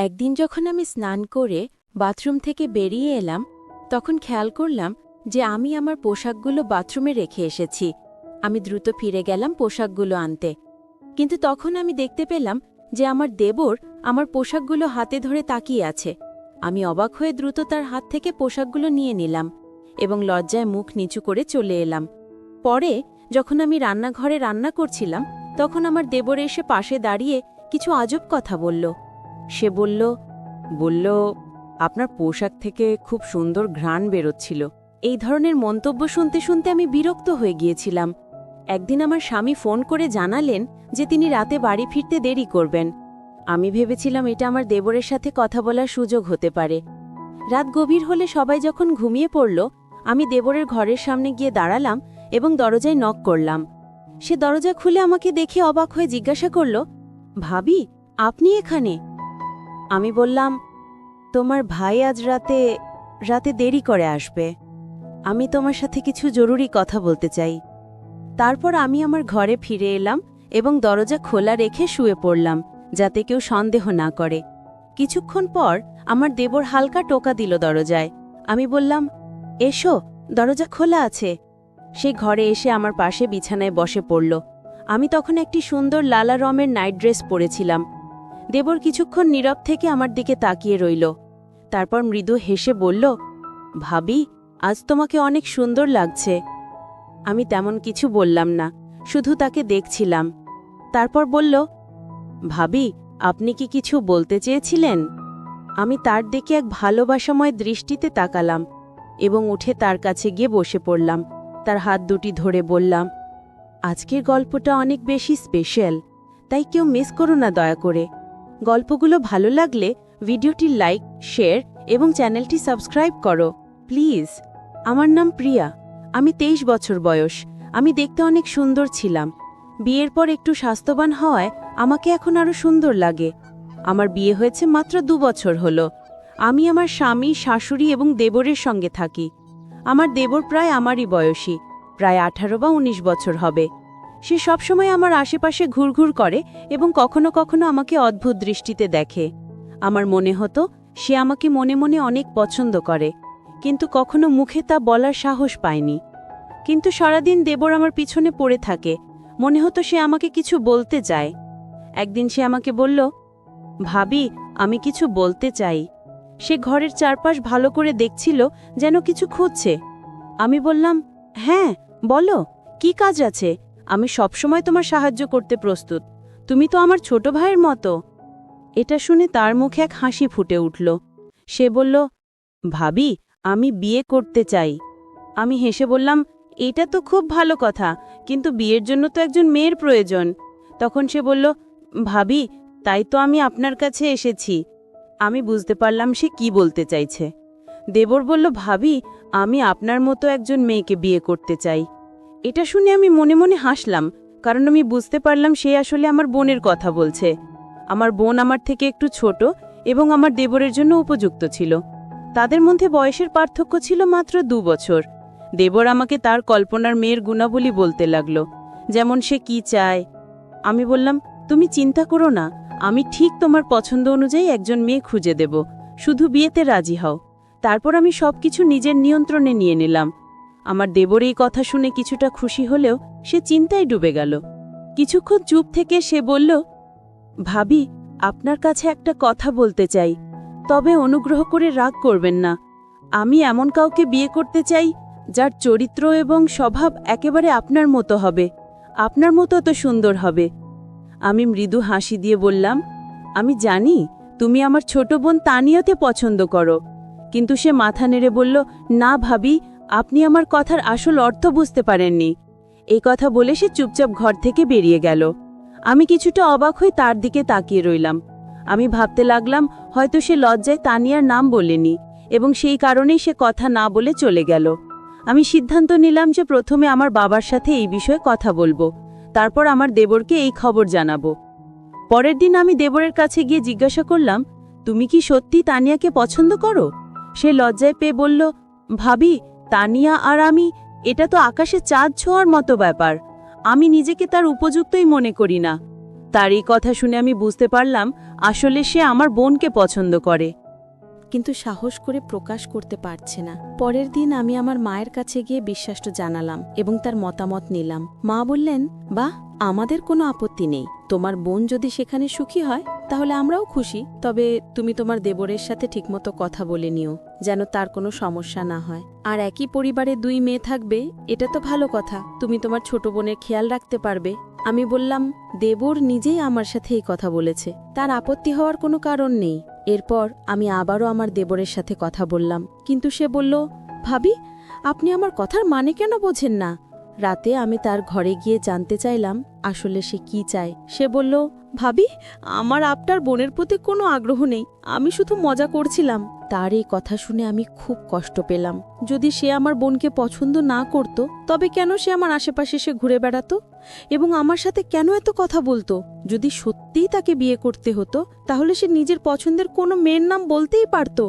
একদিন যখন আমি স্নান করে বাথরুম থেকে বেরিয়ে এলাম তখন খেয়াল করলাম যে আমি আমার পোশাকগুলো বাথরুমে রেখে এসেছি। আমি দ্রুত ফিরে গেলাম পোশাকগুলো আনতে, কিন্তু তখন আমি দেখতে পেলাম যে আমার দেবর আমার পোশাকগুলো হাতে ধরে তাকিয়ে আছে। আমি অবাক হয়ে দ্রুত তার হাত থেকে পোশাকগুলো নিয়ে নিলাম এবং লজ্জায় মুখ নিচু করে চলে এলাম। পরে যখন আমি রান্নাঘরে রান্না করছিলাম তখন আমার দেবর এসে পাশে দাঁড়িয়ে কিছু আজব কথা বলল। সে বলল আপনার পোশাক থেকে খুব সুন্দর ঘ্রাণ বেরোচ্ছিল। এই ধরনের মন্তব্য শুনতে শুনতে আমি বিরক্ত হয়ে গিয়েছিলাম। একদিন আমার স্বামী ফোন করে জানালেন যে তিনি রাতে বাড়ি ফিরতে দেরি করবেন। আমি ভেবেছিলাম এটা আমার দেবরের সাথে কথা বলার সুযোগ হতে পারে। রাত গভীর হলে সবাই যখন ঘুমিয়ে পড়ল, আমি দেবরের ঘরের সামনে গিয়ে দাঁড়ালাম এবং দরজায় নক করলাম। সে দরজা খুলে আমাকে দেখে অবাক হয়ে জিজ্ঞাসা করল, ভাবি, আপনি এখানে? আমি বললাম, তোমার ভাই আজ রাতে দেরি করে আসবে। আমি তোমার সাথে কিছু জরুরি কথা বলতে চাই। তারপর আমি আমার ঘরে ফিরে এলাম এবং দরজা খোলা রেখে শুয়ে পড়লাম যাতে কেউ সন্দেহ না করে। কিছুক্ষণ পর আমার দেবর হালকা টোকা দিল দরজায়। আমি বললাম, এসো, দরজা খোলা আছে। সে ঘরে এসে আমার পাশে বিছানায় বসে পড়ল। আমি তখন একটি সুন্দর লালা রঙের নাইট ড্রেস পরেছিলাম। দেবর কিছুক্ষণ নীরব থেকে আমার দিকে তাকিয়ে রইল। তারপর মৃদু হেসে বলল, ভাবি, আজ তোমাকে অনেক সুন্দর লাগছে। আমি তেমন কিছু বললাম না, শুধু তাকে দেখছিলাম। তারপর বলল, ভাবি, আপনি কি কিছু বলতে চেয়েছিলেন? আমি তার দিকে এক ভালোবাসাময় দৃষ্টিতে তাকালাম এবং উঠে তার কাছে গিয়ে বসে পড়লাম। তার হাত দুটি ধরে বললাম, আজকের গল্পটা অনেক বেশি স্পেশাল, তাই কেউ মিস করো না দয়া করে। গল্পগুলো ভালো লাগলে ভিডিওটি লাইক, শেয়ার এবং চ্যানেলটি সাবস্ক্রাইব করো প্লিজ। আমার নাম প্রিয়া, আমি 23 বছর বয়স। আমি দেখতে অনেক সুন্দর ছিলাম। বিয়ের পর একটু স্বাস্থ্যবান হওয়ায় আমাকে এখন আরও সুন্দর লাগে। আমার বিয়ে হয়েছে মাত্র 2 বছর হলো। আমি আমার স্বামী, শাশুড়ি এবং দেবরের সঙ্গে থাকি। আমার দেবর প্রায় আমারই বয়সী, প্রায় 18 বা 19 বছর হবে। সে সবসময় আমার আশেপাশে ঘুরঘুর করে এবং কখনো কখনো আমাকে অদ্ভুত দৃষ্টিতে দেখে। আমার মনে হতো সে আমাকে মনে মনে অনেক পছন্দ করে, কিন্তু কখনো মুখে তা বলার সাহস পায়নি। কিন্তু সারাদিন দেবর আমার পিছনে পড়ে থাকে, মনে হতো সে আমাকে কিছু বলতে চায়। একদিন সে আমাকে বলল, ভাবি, আমি কিছু বলতে চাই। সে ঘরের চারপাশ ভালো করে দেখছিল, যেন কিছু খুঁজছে। আমি বললাম, হ্যাঁ বলো, কি কাজ আছে? আমি সবসময় তোমার সাহায্য করতে প্রস্তুত। তুমি তো আমার ছোট ভাইয়ের মতো। এটা শুনে তার মুখে এক হাসি ফুটে উঠল। সে বলল, ভাবি, আমি বিয়ে করতে চাই। আমি হেসে বললাম, এটা তো খুব ভালো কথা, কিন্তু বিয়ের জন্য তো একজন মেয়ের প্রয়োজন। তখন সে বলল, ভাবি, তাই তো আমি আপনার কাছে এসেছি। আমি বুঝতে পারলাম সে কি বলতে চাইছে। দেবর বলল, ভাবি, আমি আপনার মতো একজন মেয়েকে বিয়ে করতে চাই। এটা শুনে আমি মনে মনে হাসলাম, কারণ আমি বুঝতে পারলাম সে আসলে আমার বোনের কথা বলছে। আমার বোন আমার থেকে একটু ছোট এবং আমার দেবরের জন্য উপযুক্ত ছিল। তাদের মধ্যে বয়সের পার্থক্য ছিল মাত্র 2 বছর। দেবর আমাকে তার কল্পনার মেয়ের গুণাবলী বলতে লাগল, যেমন সে কি চায়। আমি বললাম, তুমি চিন্তা করো না, আমি ঠিক তোমার পছন্দ অনুযায়ী একজন মেয়ে খুঁজে দেব, শুধু বিয়েতে রাজি হও। তারপর আমি সবকিছু নিজের নিয়ন্ত্রণে নিয়ে নিলাম। আমার দেবর এই কথা শুনে কিছুটা খুশি হলেও সে চিন্তায় ডুবে গেল। কিছুক্ষণ চুপ থেকে সে বলল, ভাবি, আপনার কাছে একটা কথা বলতে চাই, তবে অনুগ্রহ করে রাগ করবেন না। আমি এমন কাউকে বিয়ে করতে চাই যার চরিত্র এবং স্বভাব একেবারে আপনার মতো হবে, আপনার মতো তো সুন্দর হবে। আমি মৃদু হাসি দিয়ে বললাম, আমি জানি তুমি আমার ছোট বোন তানিয়াতে পছন্দ করো। কিন্তু সে মাথা নেড়ে বলল, না ভাবি, আপনি আমার কথার আসল অর্থ বুঝতে পারেননি। এই কথা বলে সে চুপচাপ ঘর থেকে বেরিয়ে গেল। আমি কিছুটা অবাক হয়ে তার দিকে তাকিয়ে রইলাম। আমি ভাবতে লাগলাম হয়তো সে লজ্জায় তানিয়ার নাম বলেনি এবং সেই কারণেই সে কথা না বলে চলে গেল। আমি সিদ্ধান্ত নিলাম যে প্রথমে আমার বাবার সাথে এই বিষয়ে কথা বলবো, তারপর আমার দেবরকে এই খবর জানাবো। পরের দিন আমি দেবরের কাছে গিয়ে জিজ্ঞাসা করলাম, তুমি কি সত্যি তানিয়াকে পছন্দ করো? সে লজ্জায় পেয়ে বলল, ভাবি, তানিয়া আর আমি, এটা তো আকাশে চাঁদ ছোঁয়ার মতো ব্যাপার। আমি নিজেকে তার উপযুক্তই মনে করি না। তার এই কথা শুনে আমি বুঝতে পারলাম আসলে সে আমার বোনকে পছন্দ করে। কিন্তু সাহস করে প্রকাশ করতে পারছে না। পরের দিন আমি আমার মায়ের কাছে গিয়ে বিশ্বাসটা জানালাম এবং তার মতামত নিলাম। মা বললেন, বাহ, আমাদের কোনো আপত্তি নেই। তোমার বোন যদি সেখানে সুখী হয় তাহলে আমরাও খুশি। তবে তুমি তোমার দেবরের সাথে ঠিকমতো কথা বলে নিও, যেন তার কোনো সমস্যা না হয়। আর একই পরিবারে 2 মেয়ে থাকবে, এটা তো ভালো কথা। তুমি তোমার ছোট বোনের খেয়াল রাখতে পারবে। আমি বললাম, দেবর নিজেই আমার সাথে এই কথা বলেছে, তার আপত্তি হওয়ার কোনো কারণ নেই। এরপর আমি আবারও আমার দেবরের সাথে কথা বললাম, কিন্তু সে বলল, ভাবি, আপনি আমার কথার মানে কেন বোঝেন না? রাতে আমি তার ঘরে গিয়ে জানতে চাইলাম আসলে সে কি চায়। সে বলল, ভাবি, আমার আপনার বোনের প্রতি কোনো আগ্রহ নেই, আমি শুধু মজা করছিলাম। তার এই কথা শুনে আমি খুব কষ্ট পেলাম। যদি সে আমার বোনকে পছন্দ না করত, তবে কেন সে আমার আশেপাশে এসে ঘুরে বেড়াতো এবং আমার সাথে কেন এত কথা বলতো? যদি সত্যিই তাকে বিয়ে করতে হতো তাহলে সে নিজের পছন্দের কোনো মেয়ের নাম বলতেই পারত।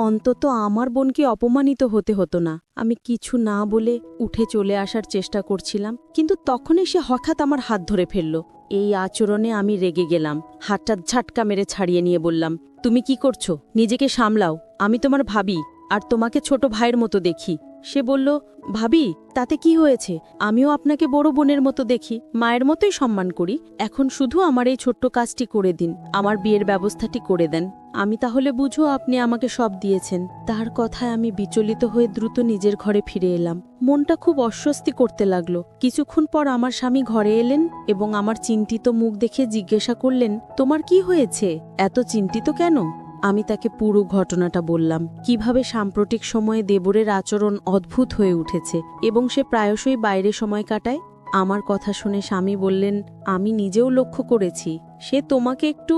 অন্তত আমার বোনকে অপমানিত হতে হতো না। আমি কিছু না বলে উঠে চলে আসার চেষ্টা করছিলাম, কিন্তু তখনই সে হঠাৎ আমার হাত ধরে ফেলল। এই আচরণে আমি রেগে গেলাম। হাতটা ঝাটকা মেরে ছাড়িয়ে নিয়ে বললাম, তুমি কি করছো? নিজেকে সামলাও। আমি তোমার ভাবি, আর তোমাকে ছোট ভাইয়ের মতো দেখি। সে বলল, ভাবি, তাতে কি হয়েছে? আমিও আপনাকে বড় বোনের মতো দেখি, মায়ের মতোই সম্মান করি। এখন শুধু আমার এই ছোট্ট কাজটি করে দিন, আমার বিয়ের ব্যবস্থাটি করে দেন। আমি তাহলে বুঝো আপনি আমাকে সব দিয়েছেন। তার কথায় আমি বিচলিত হয়ে দ্রুত নিজের ঘরে ফিরে এলাম। মনটা খুব অস্বস্তি করতে লাগলো। কিছুক্ষণ পর আমার স্বামী ঘরে এলেন এবং আমার চিন্তিত মুখ দেখে জিজ্ঞাসা করলেন, তোমার কি হয়েছে? এত চিন্তিত কেন? আমি তাকে পুরো ঘটনাটা বললাম, কিভাবে সাম্প্রতিক সময়ে দেবরের আচরণ অদ্ভুত হয়ে উঠেছে এবং সে প্রায়শই বাইরে সময় কাটায়। আমার কথা শুনে স্বামী বললেন, আমি নিজেও লক্ষ্য করেছি, সে তোমাকে একটু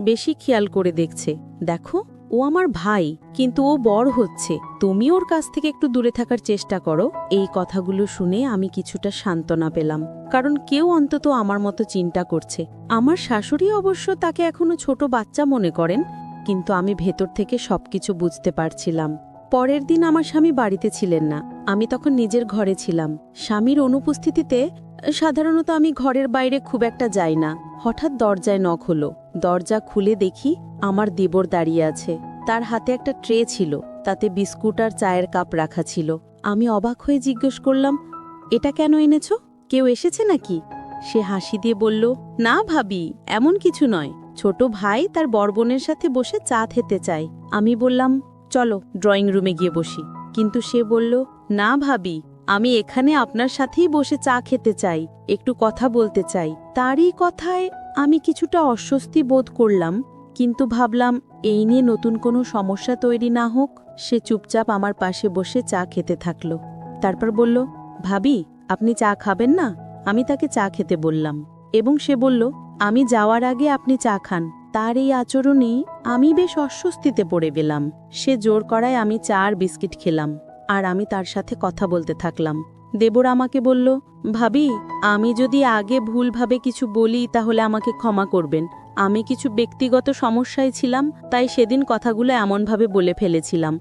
বেশি খেয়াল করে দেখছে। দেখো, ও আমার ভাই, কিন্তু ও বড় হচ্ছে, তুমি ওর কাছ থেকে একটু দূরে থাকার চেষ্টা করো। এই কথাগুলো শুনে আমি কিছুটা সান্ত্বনা পেলাম, কারণ কেউ অন্তত আমার মতো চিন্তা করছে। আমার শাশুড়ি অবশ্য তাকে এখনো ছোট বাচ্চা মনে করেন, কিন্তু আমি ভেতর থেকে সবকিছু বুঝতে পারছিলাম। পরের দিন আমার স্বামী বাড়িতে ছিলেন না। আমি তখন নিজের ঘরে ছিলাম। স্বামীর অনুপস্থিতিতে সাধারণত আমি ঘরের বাইরে খুব একটা যাই না। হঠাৎ দরজায় নক হলো। দরজা খুলে দেখি আমার দেবর দাঁড়িয়ে আছে। তার হাতে একটা ট্রে ছিল, তাতে বিস্কুট আর চায়ের কাপ রাখা ছিল। আমি অবাক হয়ে জিজ্ঞেস করলাম, এটা কেন এনেছো? কেউ এসেছে নাকি? সে হাসি দিয়ে বলল, না ভাবি, এমন কিছু নয়। ছোট ভাই তার বড় বোনের সাথে বসে চা খেতে চায়। আমি বললাম, চলো ড্রয়িং রুমে গিয়ে বসি। কিন্তু সে বলল, না ভাবি, আমি এখানে আপনার সাথেই বসে চা খেতে চাই, একটু কথা বলতে চাই। তারই কথায় আমি কিছুটা অস্বস্তি বোধ করলাম, কিন্তু ভাবলাম এই নিয়ে নতুন কোনো সমস্যা তৈরি না হোক। সে চুপচাপ আমার পাশে বসে চা খেতে থাকলো। তারপর বলল, ভাবি, আপনি চা খাবেন না? আমি তাকে চা খেতে বললাম এবং সে বলল, আমি যাওয়ার আগে আপনি চা খান। তার এই আচরণেই আমি বেশ অস্বস্তিতে পড়ে গেলাম। সে জোর করায় আমি চা আর বিস্কিট খেলাম, আর আমি তার সাথে কথা বলতে থাকলাম। দেবর আমাকে বলল, ভাবি, আমি যদি আগে ভুলভাবে কিছু বলি তাহলে আমাকে ক্ষমা করবেন। আমি কিছু ব্যক্তিগত সমস্যায় ছিলাম, তাই সেদিন কথাগুলো এমনভাবে বলে ফেলেছিলাম।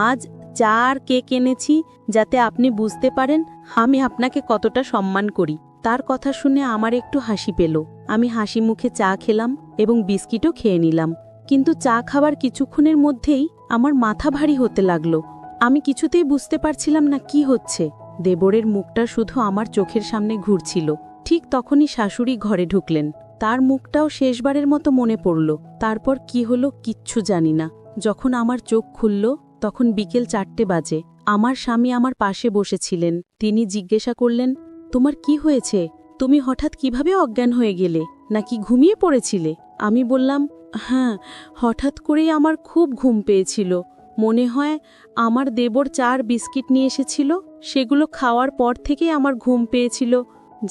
আজ চা আর কেক এনেছি যাতে আপনি বুঝতে পারেন আমি আপনাকে কতটা সম্মান করি। তার কথা শুনে আমার একটু হাসি পেল। আমি হাসি মুখে চা খেলাম এবং বিস্কিটও খেয়ে নিলাম। কিন্তু চা খাবার কিছুক্ষণের মধ্যেই আমার মাথা ভারী হতে লাগলো। আমি কিছুতেই বুঝতে পারছিলাম না কি হচ্ছে। দেবরের মুখটা শুধু আমার চোখের সামনে ঘুরছিল। ঠিক তখনই শাশুড়ি ঘরে ঢুকলেন। তার মুখটাও শেষবারের মতো মনে পড়ল। তারপর কি হলো কিচ্ছু জানি না। যখন আমার চোখ খুলল তখন বিকেল 4টে বাজে। আমার স্বামী আমার পাশে বসেছিলেন। তিনি জিজ্ঞাসা করলেন, তোমার কি হয়েছে? তুমি হঠাৎ কিভাবে অজ্ঞান হয়ে গেলে? নাকি ঘুমিয়ে পড়েছিলে? আমি বললাম, হ্যাঁ, হঠাৎ করেই আমার খুব ঘুম পেয়েছিল। মনে হয় আমার দেবর চার বিস্কিট নিয়ে এসেছিল, সেগুলো খাওয়ার পর থেকেই আমার ঘুম পেয়েছিল।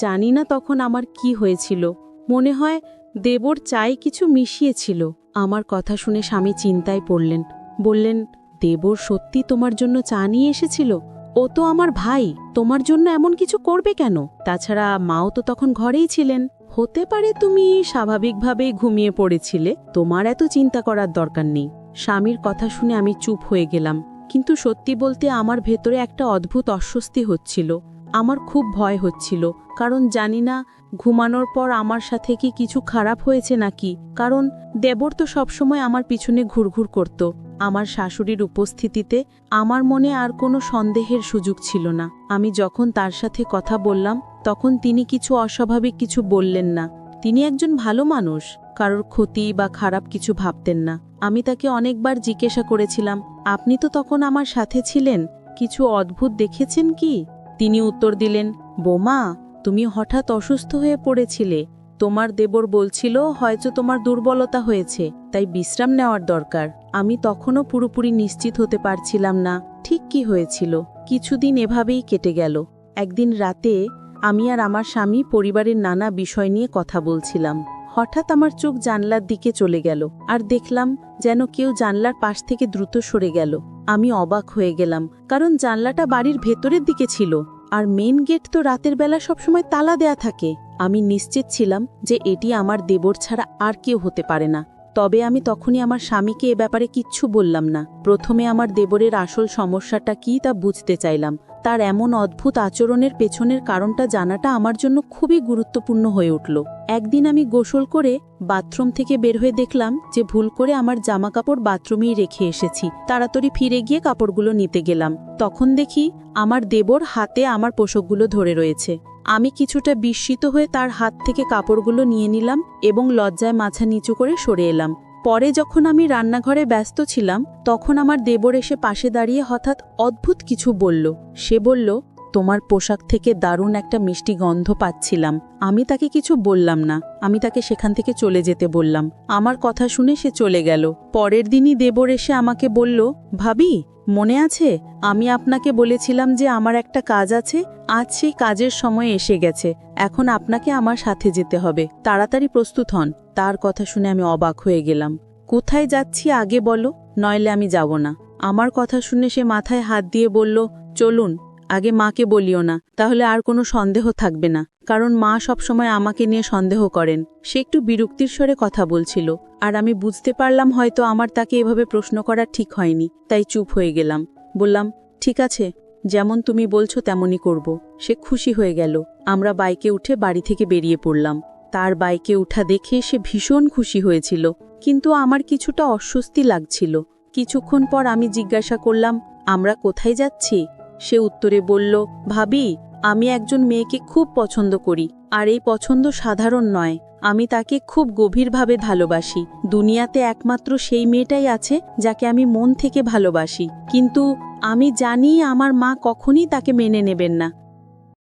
জানি না তখন আমার কি হয়েছিল। মনে হয় দেবর চায়ে কিছু মিশিয়েছিল। আমার কথা শুনে স্বামী চিন্তায় পড়লেন। বললেন, দেবর সত্যি তোমার জন্য চা নিয়ে এসেছিল? ও তো আমার ভাই, তোমার জন্য এমন কিছু করবে কেন? তাছাড়া মাও তো তখন ঘরেই ছিলেন। হতে পারে তুমি স্বাভাবিকভাবেই ঘুমিয়ে পড়েছিলে, তোমার এত চিন্তা করার দরকার নেই। স্বামীর কথা শুনে আমি চুপ হয়ে গেলাম। কিন্তু সত্যি বলতে আমার ভেতরে একটা অদ্ভুত অস্বস্তি হচ্ছিল। আমার খুব ভয় হচ্ছিল, কারণ জানি না ঘুমানোর পর আমার সাথে কি কিছু খারাপ হয়েছে নাকি? কারণ দেবর তো সবসময় আমার পিছনে ঘুরঘুর করত। আমার শাশুড়ির উপস্থিতিতে আমার মনে আর কোনো সন্দেহের সুযোগ ছিল না। আমি যখন তার সাথে কথা বললাম তখন তিনি কিছু অস্বাভাবিক কিছু বললেন না। তিনি একজন ভালো মানুষ, কারোর ক্ষতি বা খারাপ কিছু ভাবতেন না। আমি তাকে অনেকবার জিজ্ঞাসা করেছিলাম, আপনি তো তখন আমার সাথে ছিলেন, কিছু অদ্ভুত দেখেছেন কি? তিনি উত্তর দিলেন, বোমা, তুমি হঠাৎ অসুস্থ হয়ে পড়েছিলে। তোমার দেবর বলছিল হয়তো তোমার দুর্বলতা হয়েছে, তাই বিশ্রাম নেওয়ার দরকার। আমি তখনও পুরোপুরি নিশ্চিত হতে পারছিলাম না ঠিক কি হয়েছিল। কিছুদিন এভাবেই কেটে গেল। একদিন রাতে আমি আর আমার স্বামী পরিবারের নানা বিষয় নিয়ে কথা বলছিলাম। হঠাৎ আমার চোখ জানলার দিকে চলে গেল, আর দেখলাম যেন কেউ জানলার পাশ থেকে দ্রুত সরে গেল। আমি অবাক হয়ে গেলাম, কারণ জানলাটা বাড়ির ভেতরের দিকে ছিল, আর মেইন গেট তো রাতের বেলা সবসময় তালা দেয়া থাকে। আমি নিশ্চিত ছিলাম যে এটি আমার দেবর ছাড়া আর কেউ হতে পারে না। তবে আমি তখনই আমার স্বামীকে এ ব্যাপারে কিচ্ছু বললাম না। প্রথমে আমার দেবরের আসল সমস্যাটা কি তা বুঝতে চাইলাম। তার এমন অদ্ভুত আচরণের পেছনের কারণটা জানাটা আমার জন্য খুবই গুরুত্বপূর্ণ হয়ে উঠল। একদিন আমি গোসল করে বাথরুম থেকে বের হয়ে দেখলাম যে ভুল করে আমার জামাকাপড় বাথরুমেই রেখে এসেছি। তাড়াতাড়ি ফিরে গিয়ে কাপড়গুলো নিতে গেলাম। তখন দেখি আমার দেবর হাতে আমার পোশাকগুলো ধরে রয়েছে। আমি কিছুটা বিস্মিত হয়ে তার হাত থেকে কাপড়গুলো নিয়ে নিলাম এবং লজ্জায় মাথা নিচু করে সরে এলাম। পরে যখন আমি রান্নাঘরে ব্যস্ত ছিলাম তখন আমার দেবর এসে পাশে দাঁড়িয়ে হঠাৎ অদ্ভুত কিছু বলল। সে বলল, তোমার পোশাক থেকে দারুণ একটা মিষ্টি গন্ধ পাচ্ছিলাম। আমি তাকে কিছু বললাম না। আমি তাকে সেখান থেকে চলে যেতে বললাম। আমার কথা শুনে সে চলে গেল। পরের দিনই দেবর এসে আমাকে বলল, ভাবি, মনে আছে আমি আপনাকে বলেছিলাম যে আমার একটা কাজ আছে? আজ সেই কাজের সময় এসে গেছে। এখন আপনাকে আমার সাথে যেতে হবে। তাড়াতাড়ি প্রস্তুত হন। তার কথা শুনে আমি অবাক হয়ে গেলাম। কোথায় যাচ্ছি আগে বলো, নইলে আমি যাব না। আমার কথা শুনে সে মাথায় হাত দিয়ে বলল, চলুন, আগে মাকে বলিও না, তাহলে আর কোনো সন্দেহ থাকবে না, কারণ মা সবসময় আমাকে নিয়ে সন্দেহ করেন। সে একটু বিরক্তির স্বরে কথা বলছিল, আর আমি বুঝতে পারলাম হয়তো আমার তাকে এভাবে প্রশ্ন করা ঠিক হয়নি, তাই চুপ হয়ে গেলাম। বললাম, ঠিক আছে, যেমন তুমি বলছো তেমনই করব। সে খুশি হয়ে গেল। আমরা বাইকে উঠে বাড়ি থেকে বেরিয়ে পড়লাম। তার বাইকে উঠা দেখে সে ভীষণ খুশি হয়েছিল, কিন্তু আমার কিছুটা অস্বস্তি লাগছিল। কিছুক্ষণ পর আমি জিজ্ঞাসা করলাম, আমরা কোথায় যাচ্ছি? সে উত্তরে বলল, ভাবি, আমি একজন মেয়েকে খুব পছন্দ করি, আর এই পছন্দ সাধারণ নয়। আমি তাকে খুব গভীরভাবে ভালোবাসি। দুনিয়াতে একমাত্র সেই মেয়েটাই আছে যাকে আমি মন থেকে ভালোবাসি, কিন্তু আমি জানি আমার মা কখনই তাকে মেনে নেবেন না।